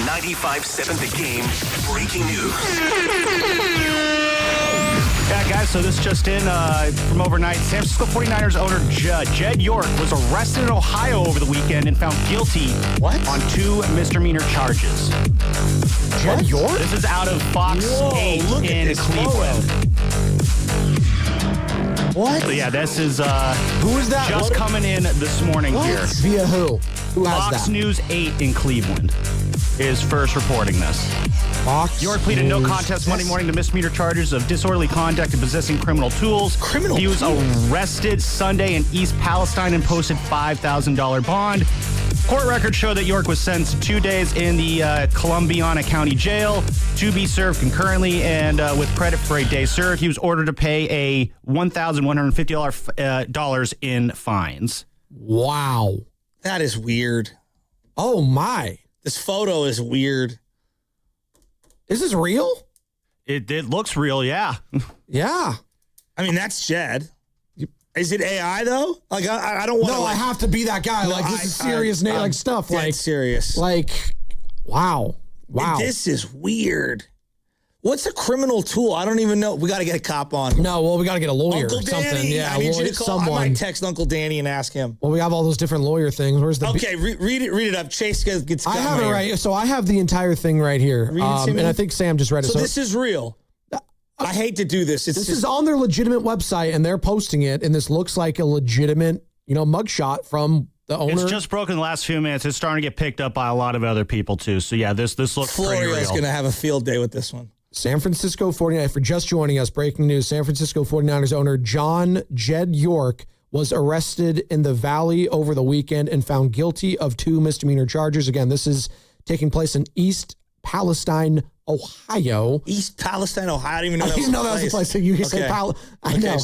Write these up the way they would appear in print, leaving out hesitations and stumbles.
95.7 The Game. Breaking news. Yeah, guys, so this just in from overnight. San Francisco 49ers owner Jed York was arrested in Ohio over the weekend and found guilty on 2 misdemeanor charges. Jed York? This is out of Fox 8 in Cleveland. What? So yeah, this is who is that? Just coming in this morning here. Via who? Who has Fox that? News 8 in Cleveland is first reporting this. Fox York pleaded no News. contest Monday morning to misdemeanor charges of disorderly conduct and possessing criminal tools. He was arrested Sunday in East Palestine and posted $5,000 bond. Court records show that York was sentenced to 2 days in the Columbiana County Jail to be served concurrently, and with credit for a day served, he was ordered to pay a $1,150 in fines. Wow. That is weird. Oh, my. This photo is weird. Is this real? It looks real, yeah. Yeah. I mean, that's Jed. Is it AI though? Like I don't want to. No, I have to be that guy. No, this is serious like stuff. Like serious. Like, wow. This is weird. What's a criminal tool? I don't even know. We got to get a cop on. No, well, we got to get a lawyer Uncle or something. Danny. Yeah, I need you to call. someone. I might text Uncle Danny and ask him. Well, we have all those different lawyer things. Where's the? Okay, read it up. Chase gets. I have it right. So I have the entire thing right here, and I think Sam just read it. So this is real. I hate to do this. This is on their legitimate website, and they're posting it, and this looks like a legitimate, mugshot from the owner. It's just broken the last few minutes. It's starting to get picked up by a lot of other people, too. So, yeah, this looks pretty real. Florio's going to have a field day with this one. San Francisco 49ers, for just joining us, breaking news, San Francisco 49ers owner Jed York was arrested in the Valley over the weekend and found guilty of 2 misdemeanor charges. Again, this is taking place in East Palestine, Ohio. East Palestine, Ohio. I didn't even know that was a place. So you can say I know.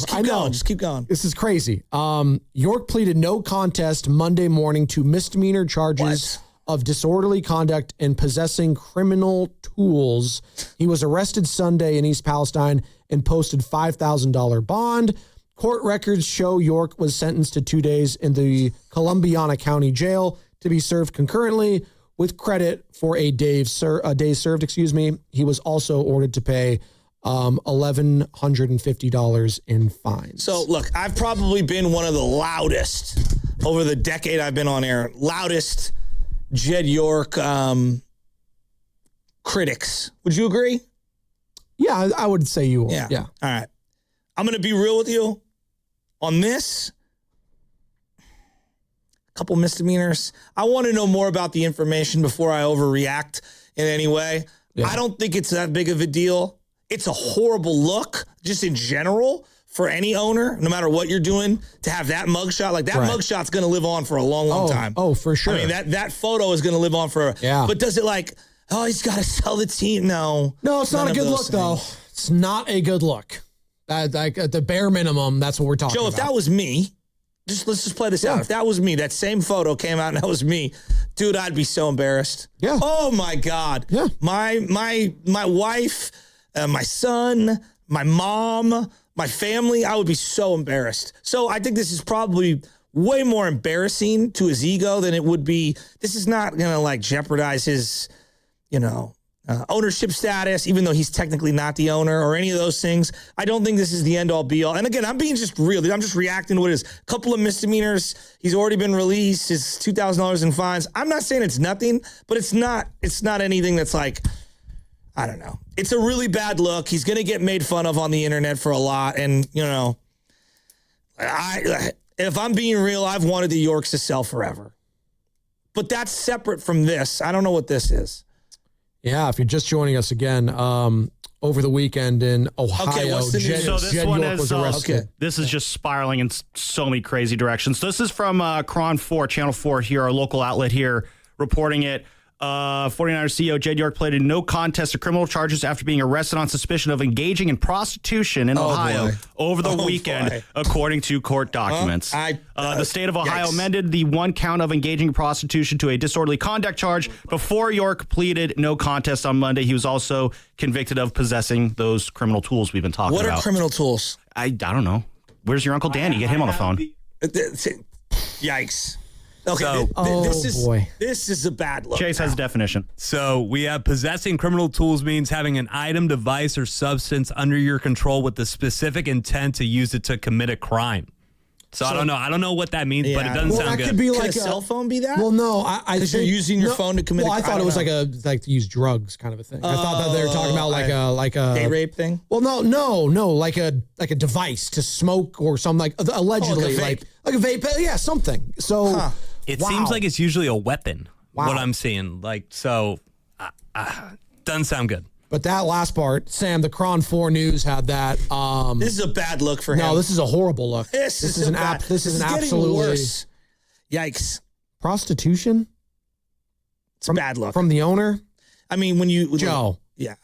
Just keep going. This is crazy. York pleaded no contest Monday morning to misdemeanor charges of disorderly conduct and possessing criminal tools. He was arrested Sunday in East Palestine and posted $5,000 bond. Court records show York was sentenced to 2 days in the Columbiana County Jail to be served concurrently with credit for a day served. He was also ordered to pay $1,150 in fines. So, look, I've probably been one of the loudest over the decade I've been on air, loudest Jed York critics. Would you agree? Yeah, I would say you would. Yeah. All right. I'm going to be real with you on this. Couple misdemeanors. I want to know more about the information before I overreact in any way. Yeah. I don't think it's that big of a deal. It's a horrible look, just in general, for any owner, no matter what you're doing, to have that mugshot. Like, that mugshot's going to live on for a long, long time. Oh, for sure. I mean, that photo is going to live on for... Yeah. But does it he's got to sell the team? No. No, it's not a good look, though. It's not a good look. At the bare minimum, that's what we're talking about. Joe, if that was me... let's just play this out. If that was me, that same photo came out and that was me, dude, I'd be so embarrassed. Yeah. Oh my God. Yeah. My wife, my son, my mom, my family, I would be so embarrassed. So I think this is probably way more embarrassing to his ego than it would be. This is not going to jeopardize his, ownership status, even though he's technically not the owner or any of those things. I don't think this is the end all be all. And again, I'm being just real. I'm just reacting to what it is. A couple of misdemeanors. He's already been released. His $2,000 in fines. I'm not saying it's nothing, but it's not anything that's I don't know. It's a really bad look. He's going to get made fun of on the internet for a lot. And, if I'm being real, I've wanted the Yorks to sell forever. But that's separate from this. I don't know what this is. Yeah, if you're just joining us again, over the weekend in Ohio, Jed York was arrested. This is just spiraling in so many crazy directions. This is from Kron 4, Channel 4 here, our local outlet here, reporting it. 49ers CEO Jed York pleaded no contest to criminal charges after being arrested on suspicion of engaging in prostitution in Ohio over the weekend, according to court documents. The state of Ohio amended the 1 count of engaging in prostitution to a disorderly conduct charge before York pleaded no contest on Monday. He was also convicted of possessing those criminal tools we've been talking about. What are criminal tools? I don't know. Where's your Uncle Danny? Get him on the phone. Yikes. Okay, So, this is a bad look. Chase has a definition. So we have possessing criminal tools means having an item, device, or substance under your control with the specific intent to use it to commit a crime. So I don't know. I don't know what that means, but it doesn't sound that good. could be Could like a cell phone be that? Well, no, I because you're think- using your phone to commit. Well, a I crime. thought it was don't like to use drugs kind of a thing. I thought that they were talking about like a Date rape thing. Well, no, like a device to smoke or something like allegedly, Oh, like like a vape, yeah, something. So It wow. seems like it's usually a weapon. Wow. What I'm seeing, doesn't sound good. But that last part, Sam, the Kron 4 News had that. This is a bad look for him. No, this is a horrible look. This is an bad. This is an getting absolutely worse. Yikes! prostitution It's a bad look from the owner, I mean, when you Joe. yeah.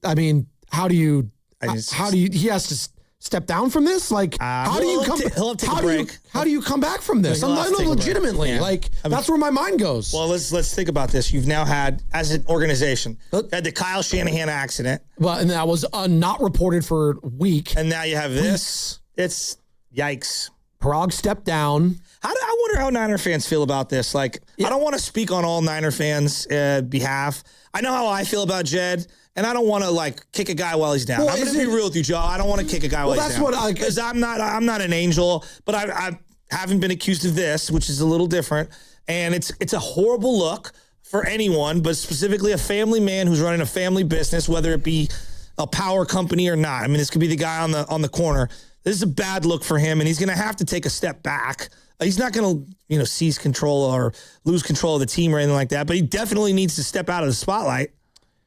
I mean, how do you? just- How do you? He has to step down from this. Like, how do you come? he'll take a how do you? break. How do you come back from this? He'll have to take a break. Legitimately, Yeah. like that's where my mind goes. Well, let's think about this. You've now had, as an organization, But- had the Kyle Shanahan accident, Well, and that was not reported for a week. and now you have this. It's yikes. Parag stepped down. I wonder how Niner fans feel about this. Like, I don't want to speak on all Niner fans' behalf. I know how I feel about Jed, and I don't want to like kick a guy while he's down. Well, I'm going to be real with you, Joe. I don't want to kick a guy while he's that's down. what I- because I'm not an angel, but I haven't been accused of this, which is a little different. And it's a horrible look for anyone, but specifically a family man who's running a family business, whether it be a power company or not. I mean, this could be the guy on the corner. This is a bad look for him, and he's going to have to take a step back. He's not going to, seize control or lose control of the team or anything like that, but he definitely needs to step out of the spotlight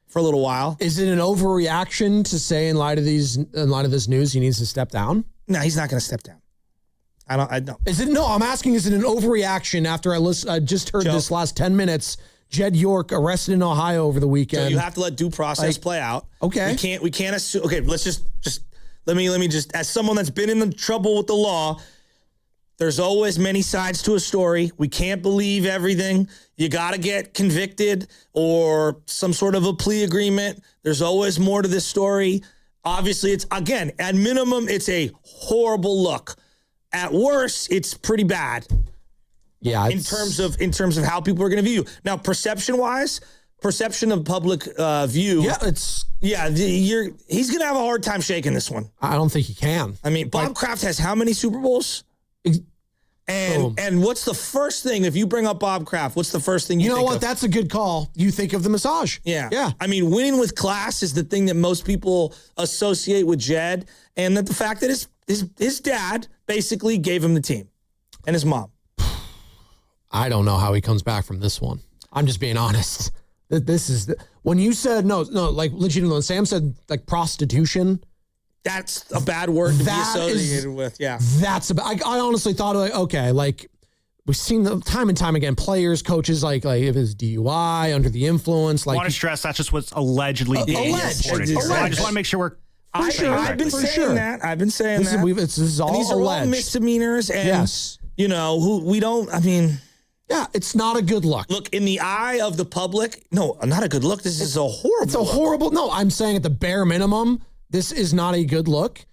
for a little while. Is it an overreaction to say in light of this news he needs to step down? No, he's not going to step down. I don't. Is it? No, I'm asking. Is it an overreaction after I just heard Joe. this last 10 minutes? Jed York arrested in Ohio over the So weekend. you have to let due process play out. Okay. We can't assume. Okay, let's just let me just, as someone that's been in the trouble with the law, there's always many sides to a story. We can't believe everything. You got to get convicted or some sort of a plea agreement. There's always more to this story. Obviously, it's, again, at minimum, it's a horrible look. At worst, it's pretty bad yeah, in terms of how people are going to view you. Now, perception of public view. yeah, it's. Yeah, he's going to have a hard time shaking this one. I don't think he can. I mean, Bob Kraft has how many Super Bowls? And what's the first thing, if you bring up Bob Kraft, what's the first thing you You know think what? of? That's a good call. You think of the massage. Yeah. I mean, winning with class is the thing that most people associate with Jed, and that the fact that his dad basically gave him the team and his mom. I don't know how he comes back from this one. I'm just being honest. This is when you said no, like legitimately. When Sam said like prostitution. That's a bad word to be associated with. Yeah. That's about. I honestly thought like okay, like we've seen the time and time again. Players, coaches, like if it's DUI, under the influence, I like want to stress that's just what's allegedly being alleged. reported. It's So I alleged. just want to make sure we're. I've been For saying sure. that. I've been saying this that. this is all And these are all alleged. misdemeanors, and Yes. who we don't. I mean. Yeah, it's not a good look. Look, in the eye of the public, no, not a good look. This is a horrible It's a look. horrible. No, I'm saying at the bare minimum, this is not a good look.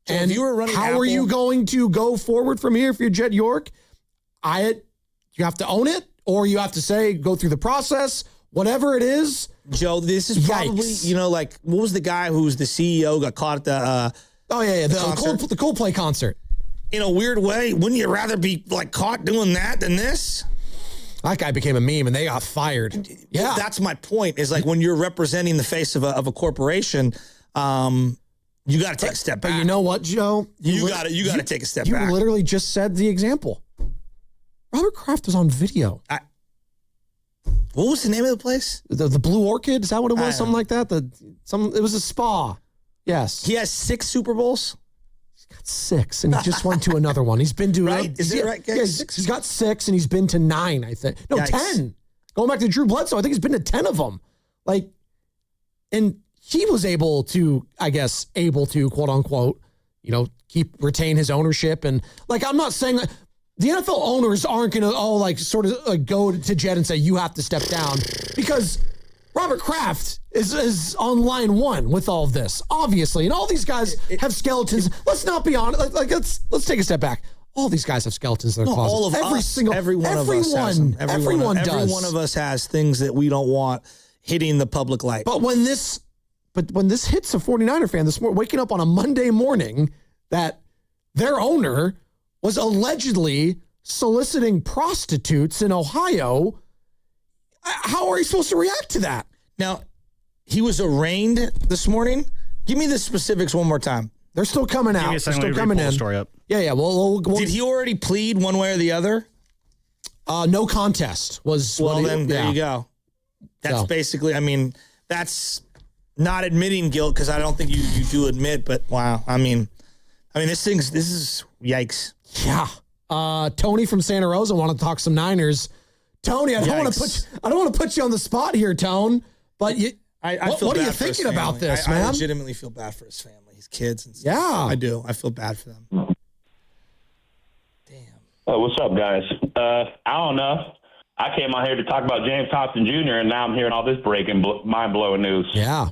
So and if you were running how Apple- are you going to go forward from here if you're Jed York? You have to own it, or you have to say go through the process. Whatever it is, Joe, this is probably, Yikes. like, what was the guy who's the CEO got caught at the, the Coldplay concert. in a weird way, wouldn't you rather be, like, caught doing that than this? That guy became a meme, and they got fired. Yeah, That's my point, is, like, when you're representing the face of a corporation, you got to take a step back. But you know what, Joe? You got to take a step You back. literally just said the example. Robert Kraft was on video. What was the name of the place? The Blue Orchid, is that what it I was? don't Something like that. It was a spa. Yes, He has 6 Super Bowls. 6, and he just went to another one. He's been to Right? Is it right? Yeah, he's got 6, and he's been to 9. I think no Yikes. 10. Going back to Drew Bledsoe, I think he's been to 10 of them. Like, and he was able to quote unquote, retain his ownership, and like I'm not saying that the NFL owners aren't going to go to Jed and say you have to step down, because Robert Kraft is on line 1 with all of this, obviously, and all these guys have skeletons. Let's not be honest. Let's take a step back. All these guys have skeletons in their closet. All of us. Every one of us has them. Everyone does. Every one of us has things that we don't want hitting the public light. But when this hits a 49er fan this morning, waking up on a Monday morning that their owner was allegedly soliciting prostitutes in Ohio, how are you supposed to react to that? Now, he was arraigned this morning. Give me the specifics one more time. They're still coming out. They're still coming in. Story up. Yeah. Well, did he already plead one way or the other? No contest was. There you go. That's basically. I mean, that's not admitting guilt because I don't think you do admit. But wow, I mean, this is yikes. Yeah. Tony from Santa Rosa wanted to talk some Niners. Tony, I don't want to put you on the spot here, Tone. But what are you thinking about this, man? I legitimately feel bad for his family, his kids, and stuff. Yeah, I do. I feel bad for them. Damn. Oh, what's up, guys? I don't know. I came out here to talk about James Thompson Jr. and now I'm hearing all this breaking, mind-blowing news. Yeah.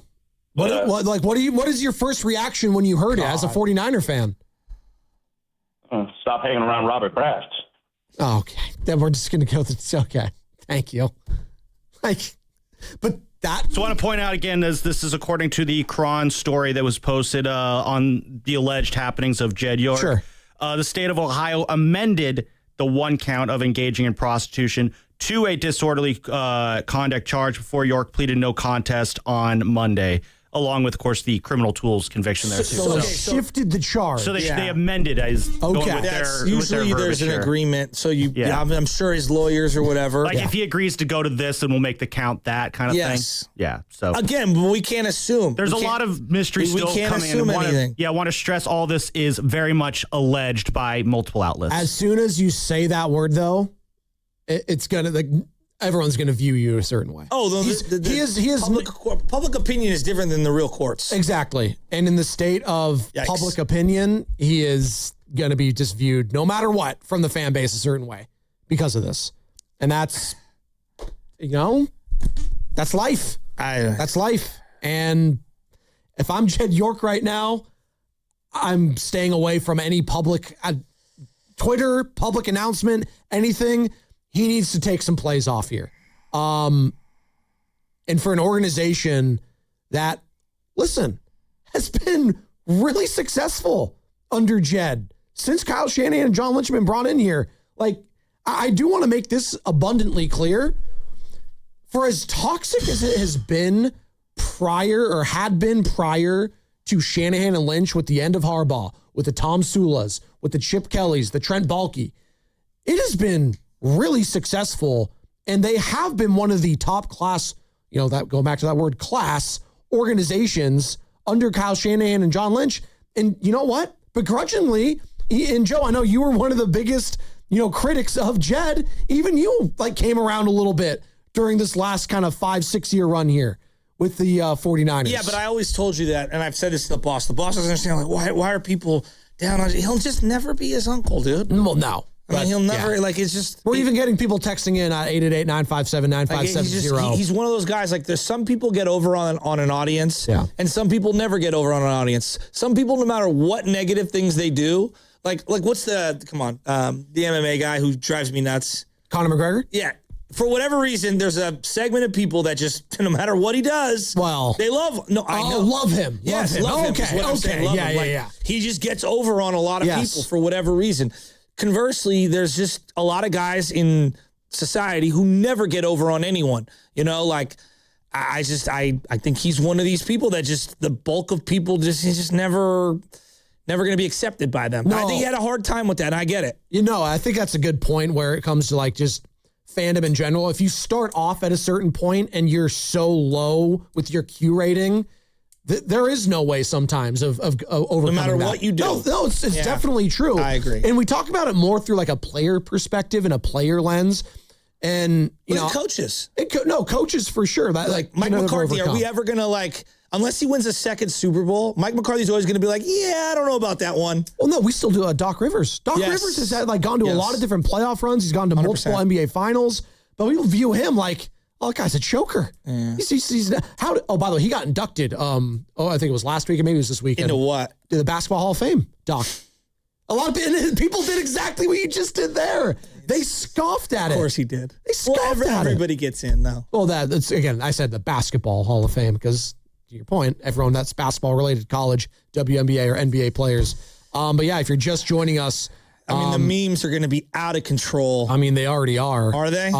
What is your first reaction when you heard it as a 49er fan? Stop hanging around Robert Kraft. Okay, then we're just going to go. Okay, thank you. So I want to point out again, as this is according to the Kron story that was posted on the alleged happenings of Jed York. Sure. The state of Ohio amended the one count of engaging in prostitution to a disorderly conduct charge before York pleaded no contest on Monday, along with, of course, the criminal tools conviction there, too. So they shifted the charge. So they amended as going with their usually there's an agreement. So I'm sure his lawyers or whatever. Like if he agrees to go to this, then we'll make the count that kind of thing. Yeah. So again, we can't assume. There's a lot of mystery still coming in. We can't assume anything. I want to stress all this is very much alleged by multiple outlets. As soon as you say that word, though, it's gonna everyone's going to view you a certain way. Oh, public opinion is different than the real courts. Exactly. And in the state of public opinion, he is going to be just viewed, no matter what, from the fan base a certain way because of this. And that's, that's life. That's life. And if I'm Jed York right now, I'm staying away from any public Twitter, public announcement, anything. He needs to take some plays off here. And for an organization that, listen, has been really successful under Jed since Kyle Shanahan and John Lynch have been brought in here. Like, I do want to make this abundantly clear. For as toxic as it has been had been prior to Shanahan and Lynch with the end of Harbaugh, with the Tom Sulas, with the Chip Kellys, the Trent Baalke, it has been really successful, and they have been one of the top class, that going back to that word class organizations under Kyle Shanahan and John Lynch. And you know what? Begrudgingly, and Joe, I know you were one of the biggest, critics of Jed. Even you came around a little bit during this last kind of 5-6 year run here with the 49ers. Yeah, but I always told you that, and I've said this to the boss. The boss doesn't understand, why are people down on it? He'll just never be his uncle, dude. Well, no. He'll never, it's just... We're even getting people texting in at 888-957-9570. He's one of those guys, there's some people get over on an audience, and some people never get over on an audience. Some people, no matter what negative things they do, what's the MMA guy who drives me nuts? Conor McGregor? Yeah. For whatever reason, there's a segment of people that just, no matter what he does, they love... No, I know. Love him. Yes, love him. Okay, yeah. He just gets over on a lot of people for whatever reason. Conversely, there's just a lot of guys in society who never get over on anyone. I think he's one of these people that just the bulk of people he's just never going to be accepted by them. No. I think he had a hard time with that. And I get it. I think that's a good point where it comes to just fandom in general. If you start off at a certain point and you're so low with your Q rating, there is no way sometimes of overcoming no matter that. What you do. No, it's definitely true. I agree. And we talk about it more through a player perspective and a player lens. And, coaches. Coaches for sure. Mike McCarthy, are we ever going to unless he wins a second Super Bowl, Mike McCarthy's always going to be I don't know about that one. Well, no, we still do Doc Rivers. Doc Rivers has gone to a lot of different playoff runs. He's gone to 100%. Multiple NBA finals, but we view him that guy's a choker. Yeah. By the way, he got inducted. I think it was last week, or maybe it was this weekend. Into what? To the Basketball Hall of Fame, Doc. A lot of people did exactly what you just did there. They scoffed at it. Of course he did. They scoffed at it. Everybody gets in, though. Well, that's, again, I said the Basketball Hall of Fame because, to your point, everyone that's basketball-related college, WNBA or NBA players. But yeah, if you're just joining us. I mean, the memes are going to be out of control. I mean, they already are. Are they?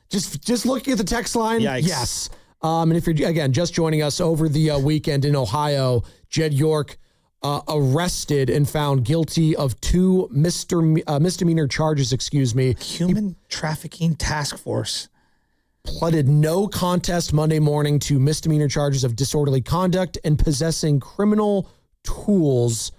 Just looking at the text line, Yikes. yes. And if you're, again, just joining us over the weekend in Ohio, Jed York arrested and found guilty of 2 misdemeanor charges, Human Trafficking Task Force. Pleaded no contest Monday morning to misdemeanor charges of disorderly conduct and possessing criminal tools.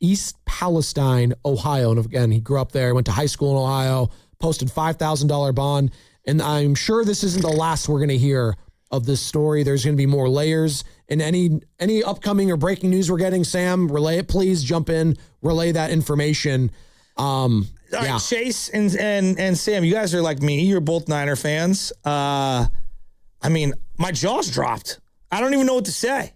East Palestine, Ohio. And again, he grew up there, went to high school in Ohio, posted $5,000 bond. And I'm sure this isn't the last we're going to hear of this story. There's going to be more layers. And any upcoming or breaking news we're getting, Sam, relay it. Please jump in, relay that information. All right, Chase and Sam, you guys are like me. You're both Niner fans. I mean, my jaw's dropped. I don't even know what to say.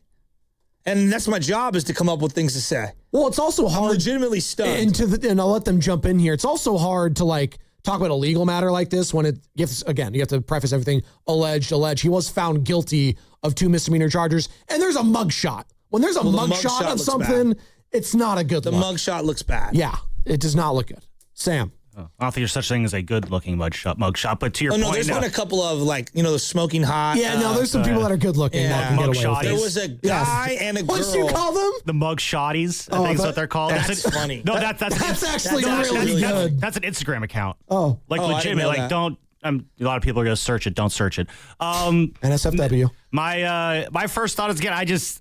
And that's my job, is to come up with things to say. Well, it's also hard. I'm legitimately stunned. And I'll let them jump in here. It's also hard to talk about a legal matter like this when it gets, again, you have to preface everything, alleged. He was found guilty of 2 misdemeanor charges, and there's a mugshot. When there's a mugshot of something, it's not a good look. The mugshot looks bad. Yeah, it does not look good. Sam. I don't think there's such thing as a good-looking mugshot, but to your point, there's been a couple of the smoking hot. Yeah, there's some people that are good-looking. Yeah, mugshotties. There was a guy and a girl. What do you call them? The mugshotties, I think is what they're called. That's funny. No, that's actually really good. That's an Instagram account. Oh. Legitimate. A lot of people are going to search it. Don't search it. NSFW. My first thought is, again,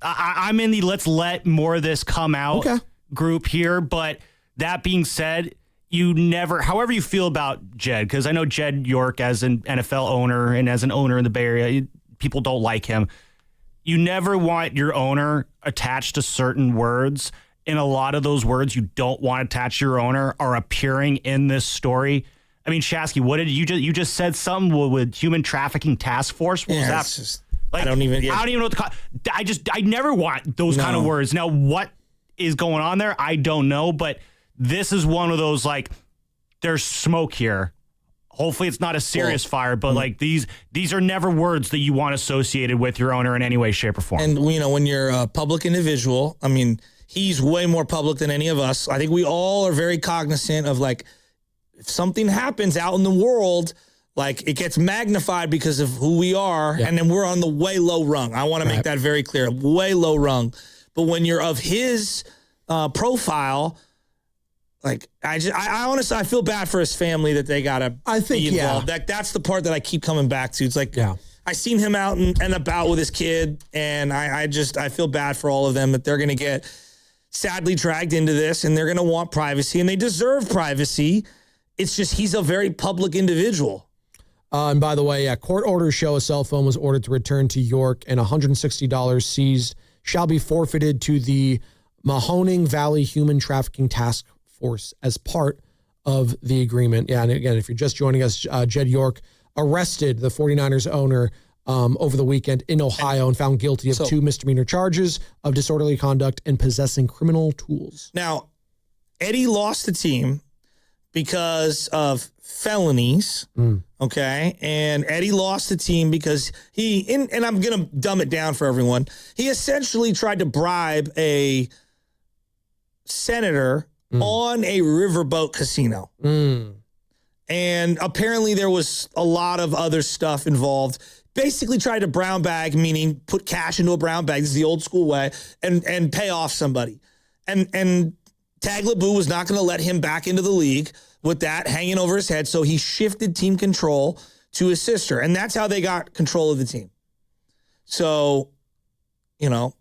I'm in the let's let more of this come out group here. But that being said, however you feel about Jed, because I know Jed York as an NFL owner and as an owner in the Bay Area, people don't like him. You never want your owner attached to certain words. And a lot of those words you don't want attached to your owner are appearing in this story. I mean, Shasky, what did you just said something with Human Trafficking Task Force? What was that? Just, I don't even know what I never want those kind of words. Now, what is going on there? I don't know, but this is one of those, there's smoke here. Hopefully it's not a serious fire, but these are never words that you want associated with your owner in any way, shape, or form. And, when you're a public individual, I mean, he's way more public than any of us. I think we all are very cognizant of, if something happens out in the world, it gets magnified because of who we are, and then we're on the way low rung. I want to make that very clear, way low rung. But when you're of his profile, I honestly, I feel bad for his family that they gotta be involved. That's the part that I keep coming back to. It's I seen him out and about with his kid, and I feel bad for all of them that they're gonna get sadly dragged into this, and they're gonna want privacy, and they deserve privacy. It's just he's a very public individual. And by the way, court orders show a cell phone was ordered to return to York, and $160 seized shall be forfeited to the Mahoning Valley Human Trafficking Task Force as part of the agreement. Yeah, and again, if you're just joining us, Jed York arrested the 49ers owner over the weekend in Ohio and found guilty of 2 misdemeanor charges of disorderly conduct and possessing criminal tools. Now, Eddie lost the team because of felonies, okay? And Eddie lost the team because and I'm going to dumb it down for everyone, he essentially tried to bribe a senator on a riverboat casino. And apparently there was a lot of other stuff involved. Basically tried to brown bag, meaning put cash into a brown bag. This is the old school way, and pay off somebody. And Tagliabue was not going to let him back into the league with that hanging over his head, so he shifted team control to his sister, and that's how they got control of the team. So, the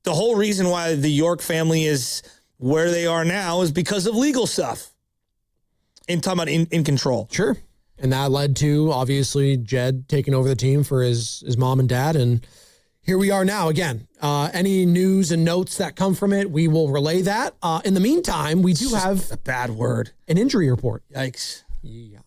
whole reason why the York family is where they are now is because of legal stuff. In control. Sure. And that led to, obviously, Jed taking over the team for his mom and dad. And here we are now. Again, any news and notes that come from it, we will relay that. In the meantime, we do have a bad word. An injury report. Yikes. Yeah.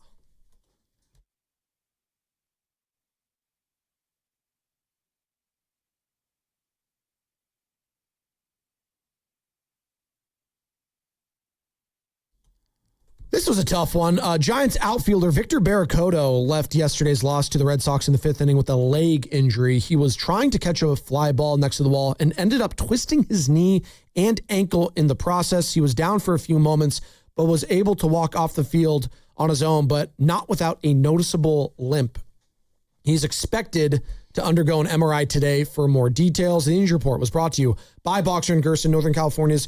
This was a tough one. Giants outfielder Victor Barreto left yesterday's loss to the Red Sox in the fifth inning with a leg injury. He was trying to catch a fly ball next to the wall and ended up twisting his knee and ankle in the process. He was down for a few moments, but was able to walk off the field on his own, but not without a noticeable limp. He's expected to undergo an MRI today. For more details, the injury report was brought to you by Boxer & Gerson, Northern California's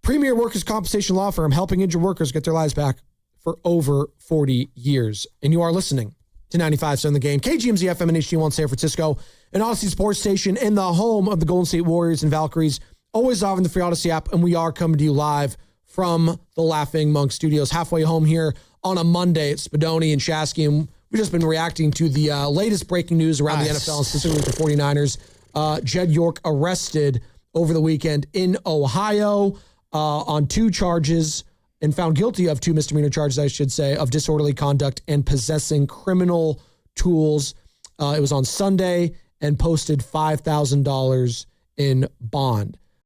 premier workers' compensation law firm, helping injured workers get their lives back for over 40 years. And you are listening to 95.7 The Game, KGMZ FM and HD1 San Francisco, an Odyssey sports station in the home of the Golden State Warriors and Valkyries, always live in the free Odyssey app, and we are coming to you live from the Laughing Monk Studios, halfway home here on a Monday. It's Spadoni and Shasky, and we've just been reacting to the latest breaking news around the NFL, and specifically the 49ers. Jed York arrested over the weekend in Ohio on 2 charges, and found guilty of 2 misdemeanor charges, I should say, of disorderly conduct and possessing criminal tools. It was on Sunday, and posted $5,000 in bond.